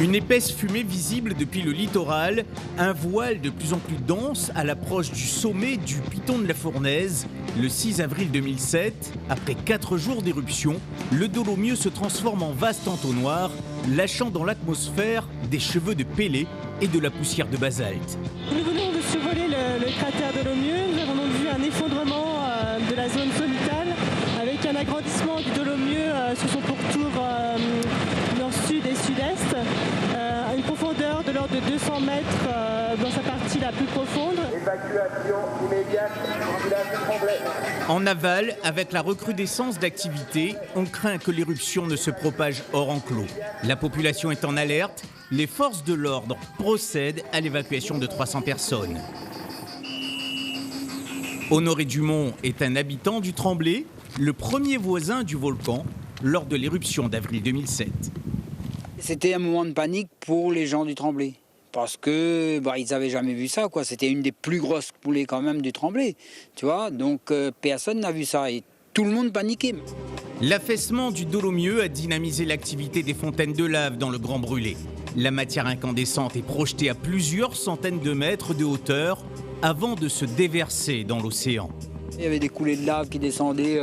Une épaisse fumée visible depuis le littoral, un voile de plus en plus dense à l'approche du sommet du Piton de la Fournaise. Le 6 avril 2007, après 4 jours d'éruption, le Dolomieu se transforme en vaste entonnoir, lâchant dans l'atmosphère des cheveux de Pélée et de la poussière de basalte. Nous venons de survoler le cratère Dolomieu. Nous avons donc vu un effondrement de la zone sommitale avec un agrandissement du Dolomieu sur son pourtour nord-sud et sud-est. Une profondeur de l'ordre de 200 mètres dans sa partie la plus profonde. Évacuation immédiate du village Tremblay. En aval, avec la recrudescence d'activité, on craint que l'éruption ne se propage hors enclos. La population est en alerte, les forces de l'ordre procèdent à l'évacuation de 300 personnes. Honoré Dumont est un habitant du Tremblay, le premier voisin du volcan lors de l'éruption d'avril 2007. C'était un moment de panique pour les gens du Tremblay. Parce que ils n'avaient jamais vu ça, quoi. C'était une des plus grosses coulées quand même du Tremblay, tu vois. Donc personne n'a vu ça et tout le monde paniquait. L'affaissement du Dolomieu a dynamisé l'activité des fontaines de lave dans le Grand Brûlé. La matière incandescente est projetée à plusieurs centaines de mètres de hauteur avant de se déverser dans l'océan. Il y avait des coulées de lave qui descendaient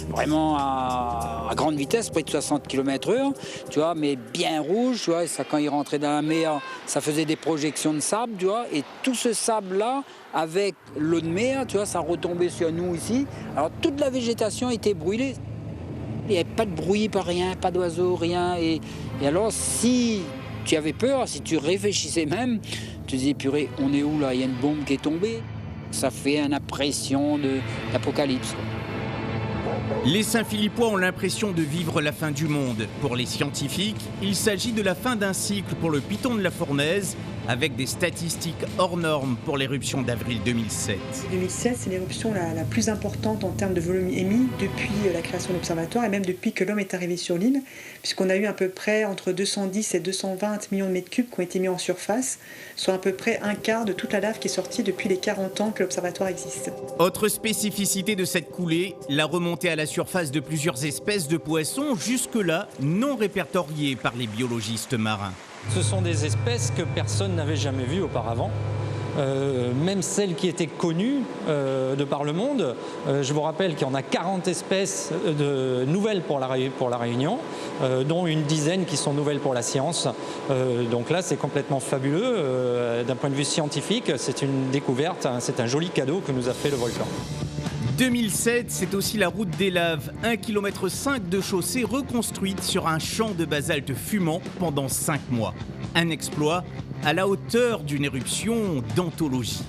vraiment à grande vitesse, près de 60 km/h, tu vois, mais bien rouge, tu vois, et ça, quand il rentrait dans la mer, ça faisait des projections de sable, tu vois, et tout ce sable-là, avec l'eau de mer, tu vois, ça retombait sur nous ici. Alors toute la végétation était brûlée. Il n'y avait pas de bruit, pas rien, pas d'oiseaux, rien. Et alors, si tu avais peur, si tu réfléchissais même, tu disais, purée, on est où là? Il y a une bombe qui est tombée. Ça fait une impression d'apocalypse. Les Saint-Philippois ont l'impression de vivre la fin du monde. Pour les scientifiques, il s'agit de la fin d'un cycle pour le Piton de la Fournaise, avec des statistiques hors normes pour l'éruption d'avril 2007. 2007, c'est l'éruption la plus importante en termes de volume émis depuis la création de l'observatoire et même depuis que l'homme est arrivé sur l'île, puisqu'on a eu à peu près entre 210 et 220 millions de mètres cubes qui ont été mis en surface, soit à peu près un quart de toute la lave qui est sortie depuis les 40 ans que l'observatoire existe. Autre spécificité de cette coulée, la remontée à la surface de plusieurs espèces de poissons, jusque-là non répertoriées par les biologistes marins. Ce sont des espèces que personne n'avait jamais vues auparavant. Même celles qui étaient connues de par le monde. Je vous rappelle qu'il y en a 40 espèces nouvelles pour la Réunion, dont une dizaine qui sont nouvelles pour la science. Donc là, c'est complètement fabuleux. D'un point de vue scientifique, c'est une découverte, hein, c'est un joli cadeau que nous a fait le volcan. 2007, c'est aussi la route des laves, 1,5 km de chaussée reconstruite sur un champ de basalte fumant pendant 5 mois. Un exploit à la hauteur d'une éruption d'anthologie.